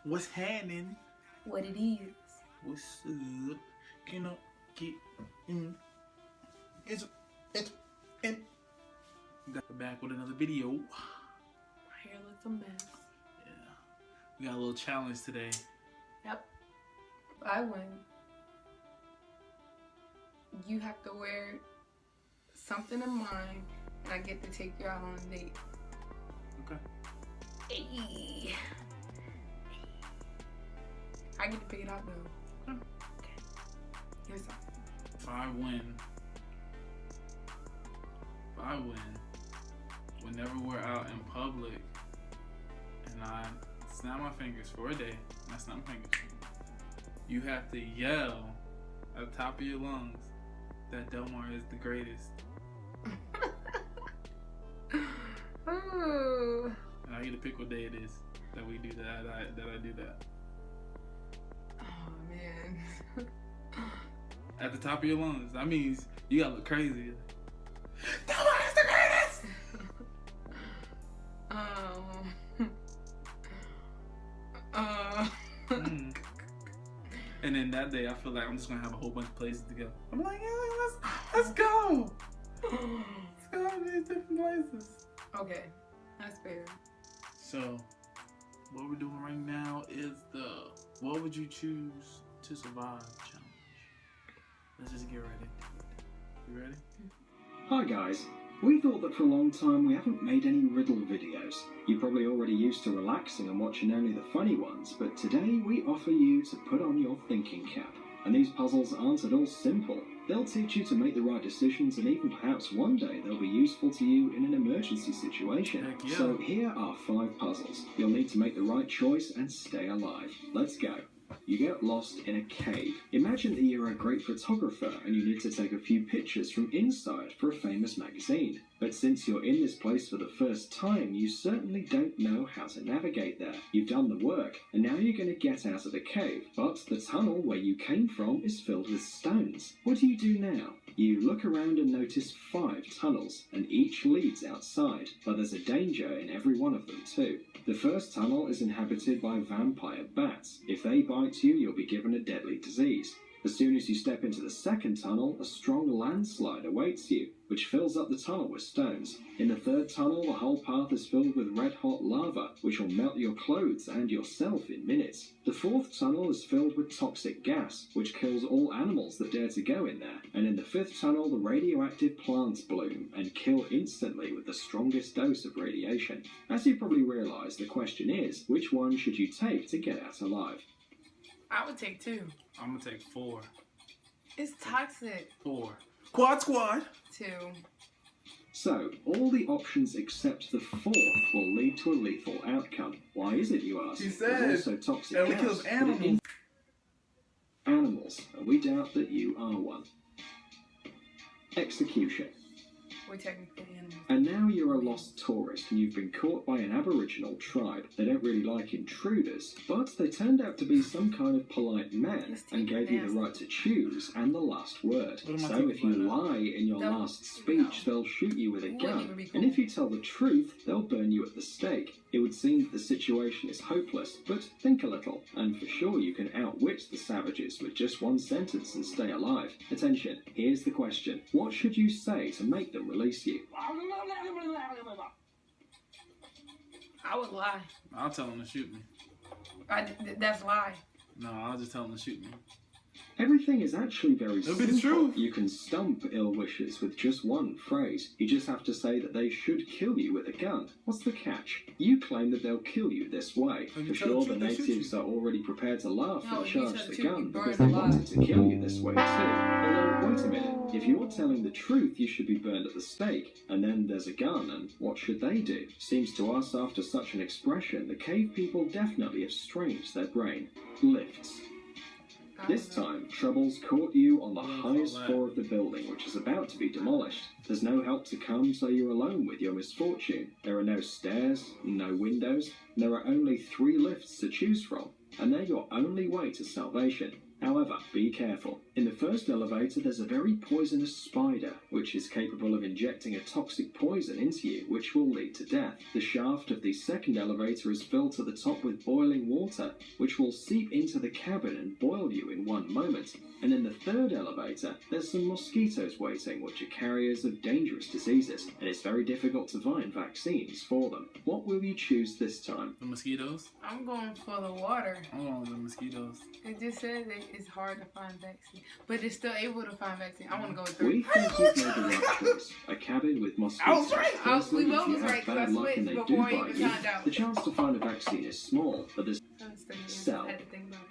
What's happening? What it is. What's up? Can I get in? It's got back with another video. My hair looks a mess. Yeah, we got a little challenge today. Yep. If I win, you have to wear something of mine, and I get to take you out on a date. Okay. Hey. I get to pick it out though. Okay. Here's something. If I win, whenever we're out in public and I snap my fingers for a day, and I snap my fingers, you have to yell at the top of your lungs that Delmar is the greatest. Ooh. And I get to pick what day it is that we do that. I do that. Oh man. At the top of your lungs. That means you gotta look crazy. Delmar is the greatest! And then that day, I feel like I'm just gonna have a whole bunch of places to go. I'm like, yeah, let's go. Let's go to these different places. Okay, that's fair. So, what we're doing right now is the "What would you choose to survive" challenge. Let's just get right into it. You ready? Hi guys. We thought that for a long time we haven't made any riddle videos. You're probably already used to relaxing and watching only the funny ones, but today we offer you to put on your thinking cap. And these puzzles aren't at all simple. They'll teach you to make the right decisions, and even perhaps one day they'll be useful to you in an emergency situation. Heck yeah. So here are 5 puzzles. You'll need to make the right choice and stay alive. Let's go. You get lost in a cave. Imagine that you're a great photographer and you need to take a few pictures from inside for a famous magazine. But since you're in this place for the first time, you certainly don't know how to navigate there. You've done the work, and now you're going to get out of the cave. But the tunnel where you came from is filled with stones. What do you do now? You look around and notice 5 tunnels, and each leads outside, but there's a danger in every one of them too. The first tunnel is inhabited by vampire bats. If they bite you, you'll be given a deadly disease. As soon as you step into the second tunnel, a strong landslide awaits you, which fills up the tunnel with stones. In the third tunnel, the whole path is filled with red-hot lava, which will melt your clothes and yourself in minutes. The fourth tunnel is filled with toxic gas, which kills all animals that dare to go in there. And in the fifth tunnel, the radioactive plants bloom and kill instantly with the strongest dose of radiation. As you probably realise, the question is, which one should you take to get out alive? I would take 2. I'm gonna take 4. It's toxic. 4. Quad squad. 2. So, all the options except the 4th will lead to a lethal outcome. Why is it, you ask? She said there's also toxic it gas, kills but animals. Animals, and we doubt that you are one. Execution. We're technically animals. And now you're a lost tourist and you've been caught by an Aboriginal tribe. They don't really like intruders, but they turned out to be some kind of polite men and gave you the right to choose and the last word. So if you lie in your last speech, they'll shoot you with a gun. And if you tell the truth, they'll burn you at the stake. It would seem that the situation is hopeless, but think a little, and for sure you can outwit the savages with just one sentence and stay alive. Attention, here's the question. What should you say to make them release you? I would lie. I'll tell them to shoot me. That's lie. No, I'll just tell them to shoot me. Everything is actually very It'll simple. be the truth. You can stump ill wishes with just one phrase. You just have to say that they should kill you with a gun. What's the catch? You claim that they'll kill you this way. When you For tell sure, the the truth, they shoot natives you. are already prepared to laugh No, and if you charge tell the the truth, gun you burn because they alive. wanted to kill you this way too. Although, wait a minute. If you're telling the truth, you should be burned at the stake. And then there's a gun, and what should they do? Seems to us, after such an expression, the cave people definitely have strained their brain. Lifts. This time, troubles caught you on the highest floor of the building, which is about to be demolished. There's no help to come, so you're alone with your misfortune. There are no stairs, no windows, and there are only 3 lifts to choose from, and they're your only way to salvation. However, be careful. In the first elevator, there's a very poisonous spider, which is capable of injecting a toxic poison into you, which will lead to death. The shaft of the second elevator is filled to the top with boiling water, which will seep into the cabin and boil you in 1 moment. And in the third elevator, there's some mosquitoes waiting, which are carriers of dangerous diseases, and it's very difficult to find vaccines for them. What will you choose this time? The mosquitoes? I'm going for the water. I'm going with the mosquitoes. It just says that it's hard to find vaccine, but it's still able to find vaccine. I want to go with 3. We think you've made the right choice. A cabin with mosquitoes. I was right. Firstly, We if both you was have right, 'cause bad I luck and switched they do before I bite even you, found out. the chance to find a vaccine is small, but there's Cell. Cell.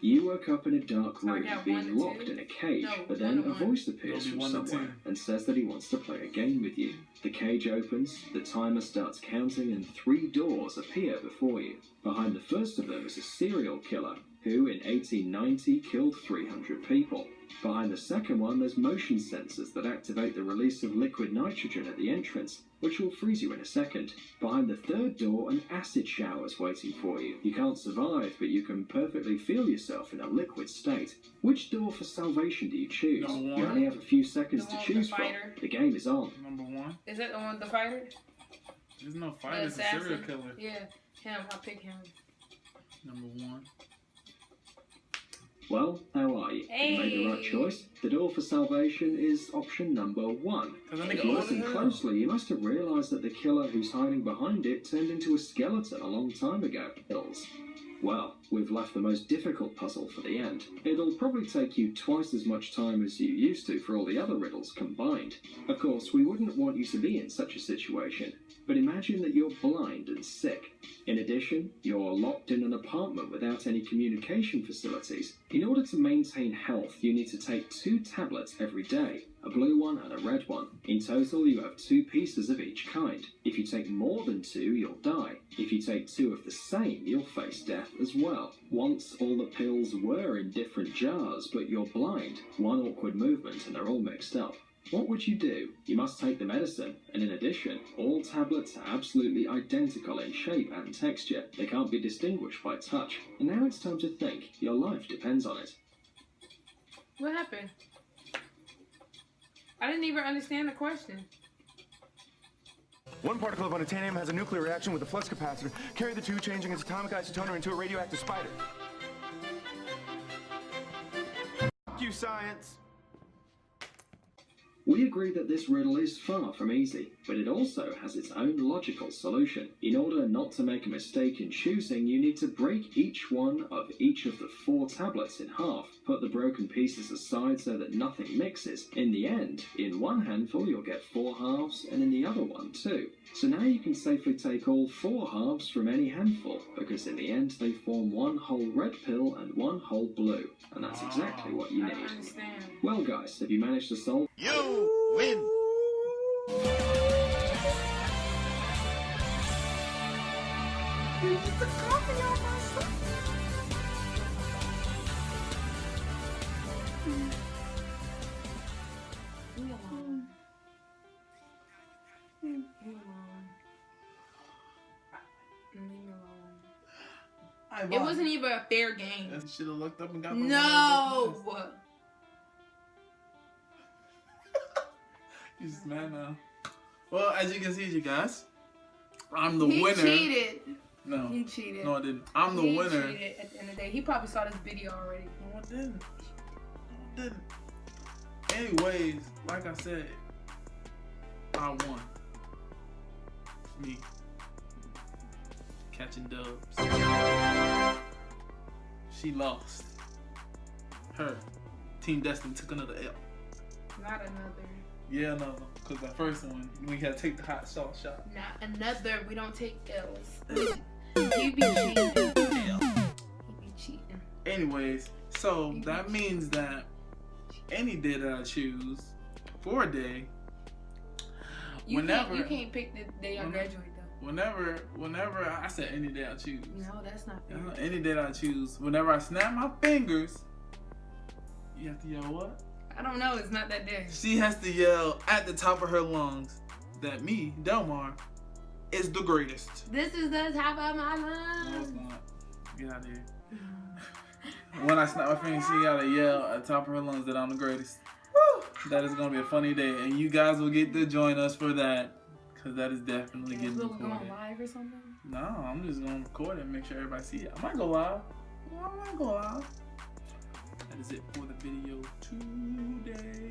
You woke up in a dark So I room, got 1 being to locked 2? in a cage, No, but 1 then to a 1. voice appears It'll be from 1 to somewhere 2. and says that he wants to play a game with you. The cage opens, the timer starts counting, and 3 doors appear before you. Behind the first of them is a serial killer who, in 1890, killed 300 people. Behind the second one, there's motion sensors that activate the release of liquid nitrogen at the entrance, which will freeze you in a second. Behind the third door, an acid shower's waiting for you. You can't survive, but you can perfectly feel yourself in a liquid state. Which door for salvation do you choose? Number 1. You only have a few seconds The to one with choose the from. fighter. The game is on. Number 1. Is that the one with the fighter? There's no The fight. It's a serial assassin? killer. Yeah, him. I'll pick him. Number 1. Well, how are you? You made the right Hey. choice. The door for salvation is option number 1. Cause I If nigga you old listen as hell. closely, you must have realised that the killer who's hiding behind it turned into a skeleton a long time ago. Hills. Well, we've left the most difficult puzzle for the end. It'll probably take you twice as much time as you used to for all the other riddles combined. Of course, we wouldn't want you to be in such a situation, but imagine that you're blind and sick. In addition, you're locked in an apartment without any communication facilities. In order to maintain health, you need to take 2 tablets every day, a blue one and a red one. In total, you have 2 pieces of each kind. If you take more than 2, you'll die. If you take 2 of the same, you'll face death as well. Once all the pills were in different jars, but you're blind. One awkward movement and they're all mixed up. What would you do? You must take the medicine, and in addition, all tablets are absolutely identical in shape and texture. They can't be distinguished by touch. And now it's time to think. Your life depends on it. What happened? I didn't even understand the question. One particle of unobtainium has a nuclear reaction with a flux capacitor. Carry the 2, changing its atomic isotoner into a radioactive spider. F*** you, science! We agree that this riddle is far from easy, but it also has its own logical solution. In order not to make a mistake in choosing, you need to break each one of each of the 4 tablets in half. Put the broken pieces aside so that nothing mixes. In the end, in one handful you'll get 4 halves, and in the other one 2. So now you can safely take all 4 halves from any handful, because in the end they form one whole red pill and one whole blue. And that's exactly what you I don't need. understand. Well guys, have you managed to solve? You win! Leave me alone. Leave me alone. Leave me alone. It wasn't even a fair game. You should have looked up and got the No. You just mad now. Well, as you can see, you guys, I'm the He winner. cheated. No, He cheated. no, I didn't. I'm the He winner. cheated at the end of the day. He probably saw this video already. No, I didn't. No, I didn't. Anyways, like I said, I won. Me. Catching dubs. She lost. Her. Team Destiny took another L. Not another. Yeah, no, because the first one, we had to take the hot sauce shot. Not another. We don't take L's. You be cheating. You be cheating. Anyways, so that means that any day that I choose for a day, You whenever can't pick the day I graduate though. whenever I said any day I choose. No, that's not fair. Any day that I choose, whenever I snap my fingers, you have to yell what? I don't know. It's not that day. She has to yell at the top of her lungs that me, Delmar, is the greatest. This is the top of my No, it's lungs. not. Get out of here. When I snap my fingers, she gotta yell at the top of her lungs that I'm the greatest. Woo! That is gonna be a funny day, and you guys will get to join us for that, cause that is definitely getting Will recorded. we go live or something? No, I'm just gonna record it and make sure everybody see it. I might go live. I might go live. That is it for the video today.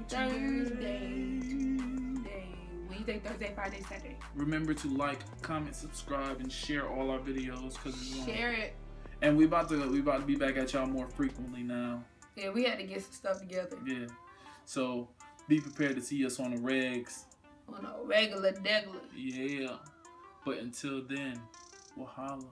Thursday. Wednesday, Thursday, Friday, Saturday. Remember to like, comment, subscribe, and share all our videos, cause Share it. And we about to be back at y'all more frequently now. Yeah, we had to get some stuff together. Yeah. So be prepared to see us on the regs. On a regular degular. Yeah. But until then, we'll holla.